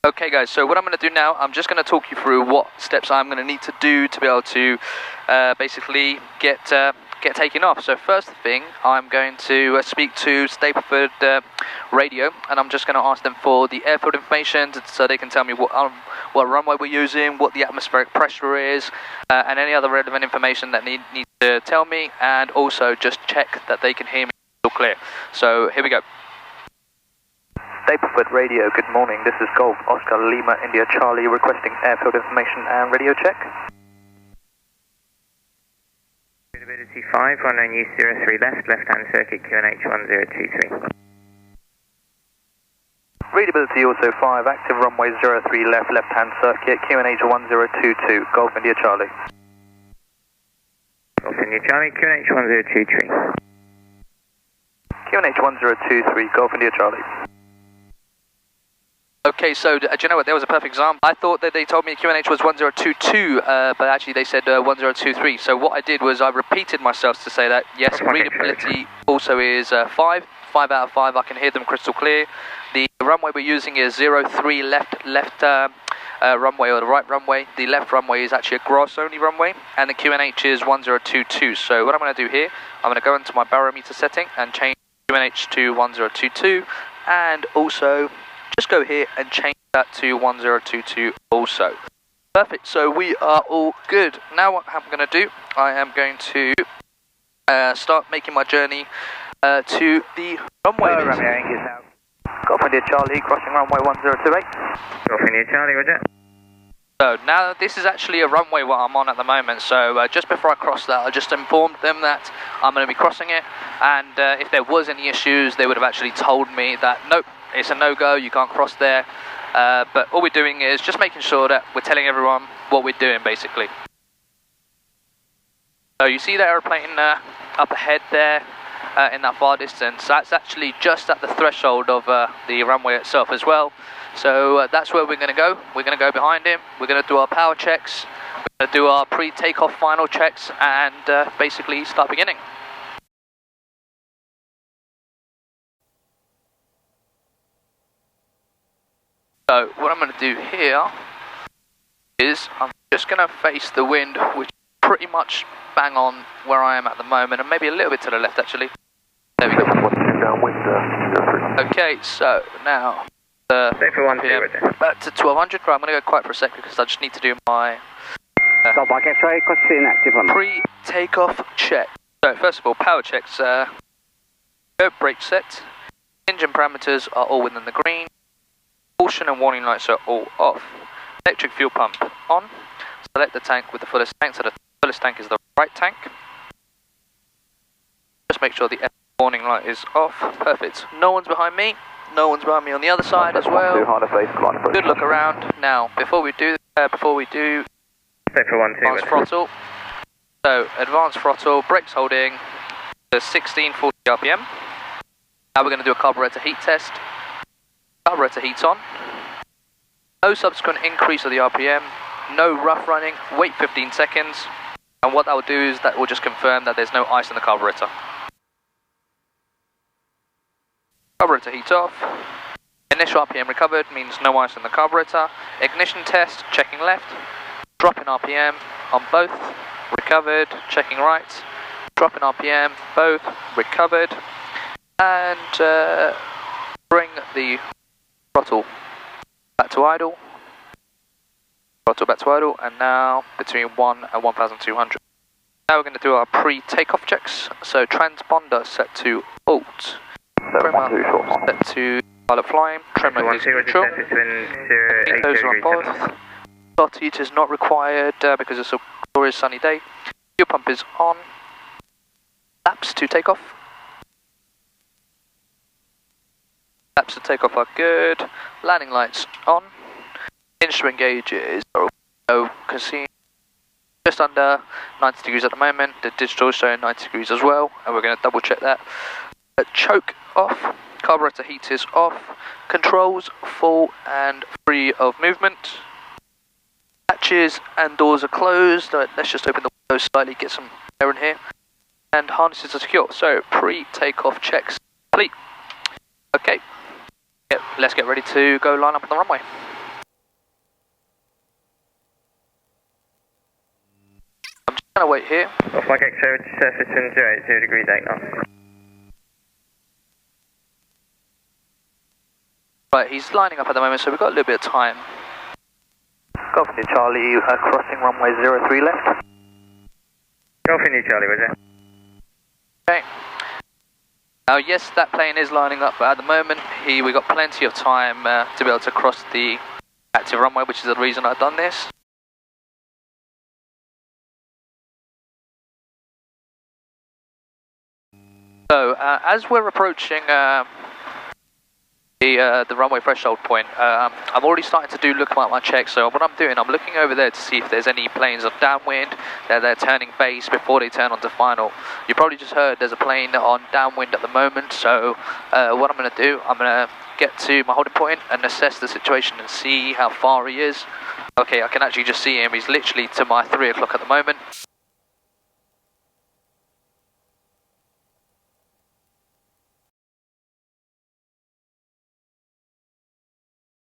Okay guys, so what I'm going to do now, I'm just going to talk you through what steps I'm going to need to do to be able to basically get taken off. So first thing, I'm going to speak to Stapleford Radio, and I'm just going to ask them for the airfield information so they can tell me what runway we're using, what the atmospheric pressure is, and any other relevant information that need to tell me, and also just check that they can hear me clear. So here we go. Stapleford Radio, good morning. This is Golf Oscar Lima India Charlie requesting airfield information and radio check. Visibility 5, 19U03 left-hand circuit QNH 1023. Readability also 5, active runway 03 left-hand circuit QNH 1022, Golf India Charlie. Golf India Charlie, QNH 1023. QNH 1023, Golf India Charlie. Okay, so do you know what? There was a perfect example. I thought that they told me QNH was 1022, but actually they said 1023. So what I did was I repeated myself to say that yes, readability also is 5 out of 5. I can hear them crystal clear. The runway we're using is 03 left runway, or the right runway. The left runway is actually a grass only runway, and the QNH is 1022. So what I'm going to do here, I'm going to go into my barometer setting and change QNH to 1022, and also just go here and change that to 1022 also. Perfect, so we are all good. Now what I'm going to do, I am going to start making my journey to the runway. Golf India Charlie, crossing runway 1028. Golf India Charlie, roger. So now this is actually a runway what I'm on at the moment, so just before I cross that, I just informed them that I'm going to be crossing it, and if there was any issues, they would have actually told me that nope, it's a no-go, you can't cross there, but all we're doing is just making sure that we're telling everyone what we're doing, basically. So you see the aeroplane up ahead there, in that far distance. That's actually just at the threshold of the runway itself as well. So that's where we're going to go. We're going to go behind him, we're going to do our power checks, we're going to do our pre-takeoff final checks, and basically start beginning. So what I'm going to do here is I'm just going to face the wind, which is pretty much bang on where I am at the moment, and maybe a little bit to the left actually. There we go. Okay, so now back to 1200. Right, I'm going to go quiet for a second because I just need to do my pre-takeoff check. So first of all, power checks. Go brake set. Engine parameters are all within the green. Caution and warning lights are all off. Electric fuel pump on. Select the tank with the fullest tank, so the fullest tank is the right tank. Just make sure the warning light is off. Perfect. No one's behind me. No one's behind me on the other side as well. Good look around. Now, before we do advanced throttle. So, advanced throttle, brakes holding to 1640 RPM. Now we're going to do a carburetor heat test. Carburetor heat's on. No subsequent increase of the RPM. No rough running. Wait 15 seconds. And what that will do is that will just confirm that there's no ice in the carburetor. Carburetor heat off. Initial RPM recovered means no ice in the carburetor. Ignition test, checking left. Drop in RPM on both. Recovered, checking right. Drop in RPM, both. Recovered. And bring the throttle back to idle. Throttle back to idle, and now between 1 and 1200. Now we're going to do our pre-takeoff checks. So transponder set to alt. Trimmer set to pilot flying. Trimmer is neutral. Those are on both. Start heat is not required because it's a glorious sunny day. Fuel pump is on. Laps to take off. Laps to take off are good. Landing lights on. Instrument gauges are all casino. Just under 90 degrees at the moment. The digital is showing 90 degrees as well, and we're going to double check that. Choke off. Carburetor heat is off. Controls full and free of movement. Hatches and doors are closed. Let's just open the windows slightly, get some air in here. And harnesses are secure. So pre-takeoff checks complete. Okay. Let's get ready to go line up on the runway. Gonna wait here. Flight X-ray to surface wind 080 degrees 8 knots. Right, he's lining up at the moment, so we've got a little bit of time. Golf India Charlie, crossing runway 03 left. Golf India Charlie, was it? Okay. Now, yes, that plane is lining up, but at the moment, we got plenty of time to be able to cross the active runway, which is the reason I've done this. So, as we're approaching the runway threshold point, I'm already starting to look at my checks. So what I'm doing, I'm looking over there to see if there's any planes of downwind that they're turning base before they turn onto final. You probably just heard there's a plane on downwind at the moment. So what I'm going to do, I'm going to get to my holding point and assess the situation and see how far he is. Okay, I can actually just see him. He's literally to my 3 o'clock at the moment.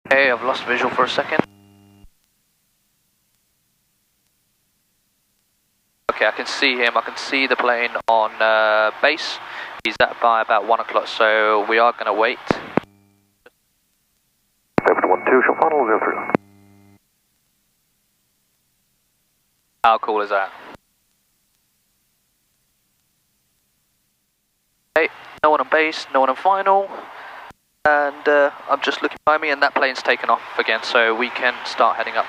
Okay, I've lost visual for a second. Okay, I can see him. I can see the plane on base. He's at by about 1 o'clock, so we are going to wait. 712, short final 03. How cool is that? Okay, no one on base, no one on final. And I'm just looking behind me, and that plane's taken off again, so we can start heading up.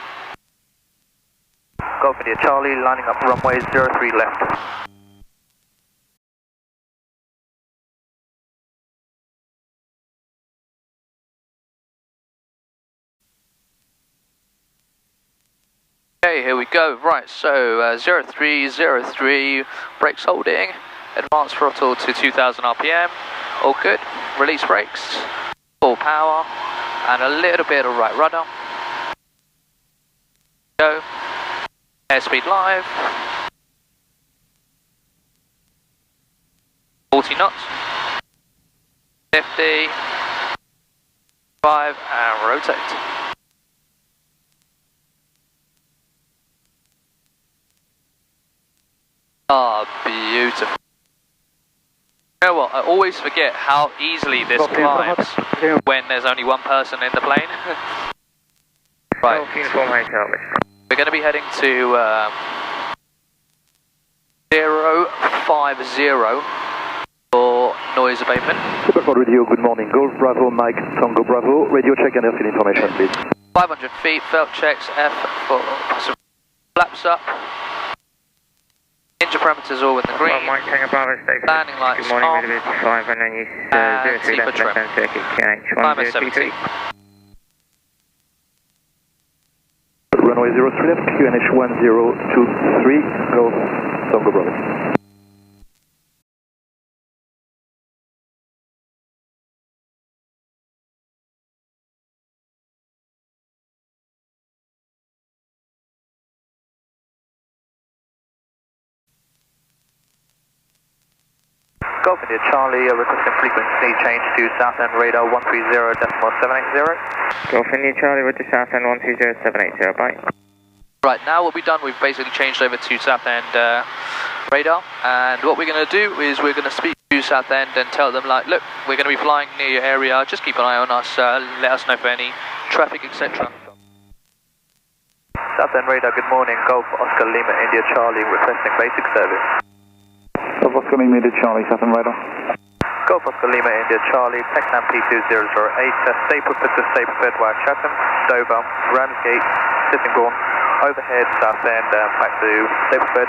Golf India Charlie, lining up runway 03 left. Okay, here we go. Right, so 0303, brakes holding, advanced throttle to 2000 RPM, all good. Release brakes, full power, and a little bit of right rudder. Go. Airspeed live. 40 knots. 50. 5, and rotate. Ah, beautiful. You know what, I always forget how easily this climbs when there's only one person in the plane. Right, we're going to be heading to 050 for noise abatement. Super Radio, good morning. Golf Bravo, Mike, Tango Bravo. Radio check and airfield information, please. 500 feet, felt checks, F for flaps up. Engine parameters all in the green. Well, Mike, Tango Bravo, stay for Landing lights good morning, off. visibility 5, and then use 03 left, left hand circuit, QNH Climb at 70. 1023. Runway 03 left, QNH 1023, Golf Tango Bravo. Golf India Charlie, requesting frequency change to Southend radar 130.780. Golf India Charlie, with the Southend 120.780, bye. Right, now what we've done, we've basically changed over to Southend radar, and what we're going to do is we're going to speak to Southend and tell them, like, look, we're going to be flying near your area, just keep an eye on us, let us know for any traffic, etc. Southend radar, good morning. Golf Oscar Lima India Charlie, requesting basic service. Golf Oscar Lima India Charlie, Southend radar. Golf Oscar Lima India Charlie, Tecnam P2008, stay prepared to stay prepared via Chatham, Dover, Ramsgate, Sittingbourne, overhead, Southend, back to stay prepared,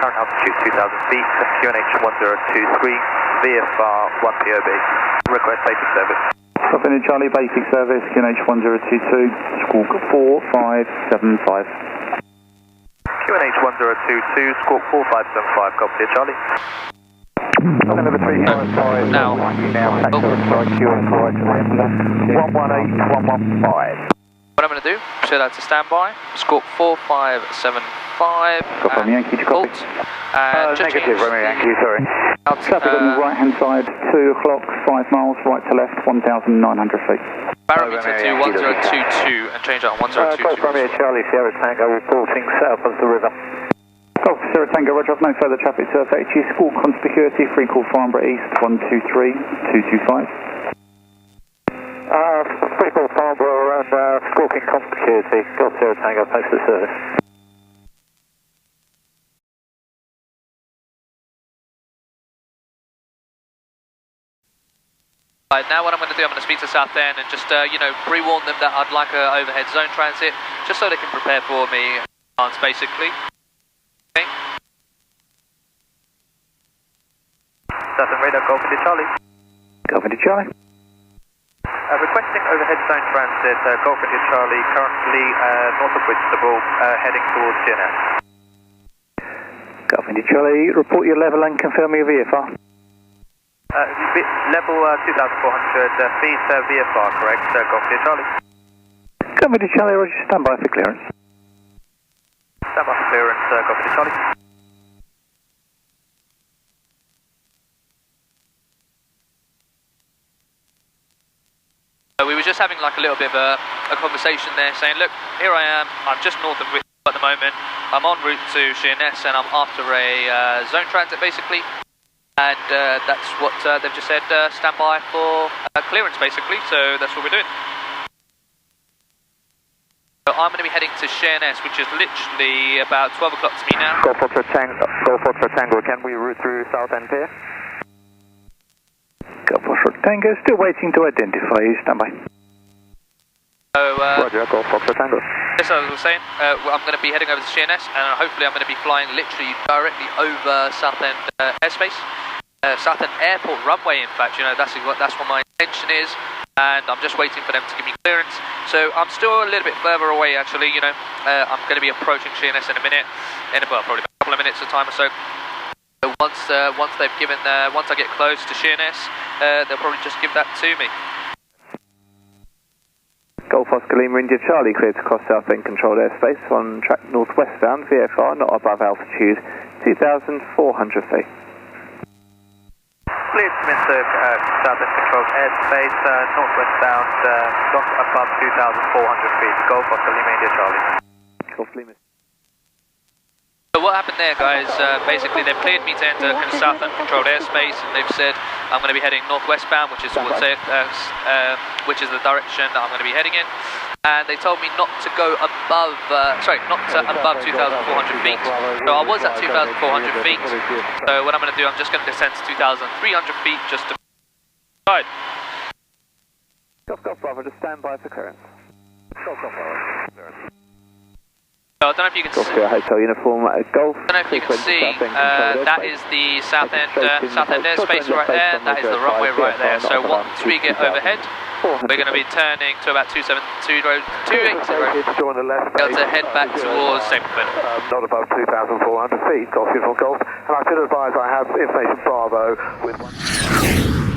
current altitude 2000 feet, QNH 1023, VFR 1POB, request basic service. Golf India Charlie, basic service, QNH 1022, squawk 4575. QNH 1022, squawk 4575, Golf India Charlie. Now, 118, 115. what I'm going to do, set that to standby, squawk 4575, and halt, and just negative, Romeo Yankee, sorry. Traffic on the right hand side, 2 o'clock, 5 miles, right to left, 1,900 feet. barometer to 1022, and change that on 1022. Romeo Charlie, Sierra Tango, reporting south of the river. Golf Sierra Tango, roger, I've no further traffic to affect you. School conspicuity, free call Farnborough East, 123-225. Free call Farnborough and squawking conspicuity, Golf Sierra Tango, posted service. Right, now what I'm going to do, I'm going to speak to Southend and just, pre-warn them that I'd like a overhead zone transit, just so they can prepare for me, basically. Okay. Southend radar, Golf India Charlie. Golf India Charlie. Requesting overhead zone transit, Golf India Charlie, currently north of Whitstable, heading towards GNS. Golf India Charlie, report your level and confirm your VFR. Level 2,400 feet, VFR, correct, Golf India Charlie. Golf India Charlie, roger, stand by for clearance. Stand by for clearance, Golf India Charlie. We were just having like a little bit of a conversation there, saying, look, here I am, I'm just north of Whitstable at the moment, I'm en route to Sheerness and I'm after a zone transit basically, and that's what they've just said, stand by for clearance basically, so that's what we're doing. So I'm going to be heading to Sheerness, which is literally about 12 o'clock to me now. Golf Foxtrot Tango, can we route through Southend Pier? Golf Foxtrot Tango, still waiting to identify you, stand by. So, roger, Golf Foxtrot Tango. Yes, as I was saying, I'm going to be heading over to Sheerness, and hopefully I'm going to be flying literally directly over Southend airspace, Southend Airport runway. In fact, that's what my intention is, and I'm just waiting for them to give me clearance. So I'm still a little bit further away, actually. I'm going to be approaching Sheerness in a minute, probably a couple of minutes of time or so. So once they've given, once I get close to Sheerness, they'll probably just give that to me. Golf Oscar Lima India Charlie, cleared to cross Southend controlled airspace on track northwestbound, VFR not above altitude, 2,400 feet. Cleared to enter Southend controlled airspace, northwestbound, not above 2,400 feet, Golf Oscar Lima India Charlie. Golf Lima. So what happened there, guys, basically they've cleared me to enter Southend controlled airspace, and they've said I'm going to be heading northwestbound, which is the direction that I'm going to be heading in, and they told me not to go above, above 2,400 feet, so I was at 2,400 feet, so what I'm going to do, I'm just going to descend to 2,300 feet just to side. Golf Bravo, just stand by for clearance. Golf Bravo. So I don't know if you can see. Hotel uniform, Golf. I don't know if you can see. That is the Southend airspace right there. That is the runway right there. So once we get overhead, we're going to be turning to about 280. Join the left. Going to head back towards Stapleton. Not above 2,400 feet. Golf Uniform Golf. And I should advise I have information Bravo with one.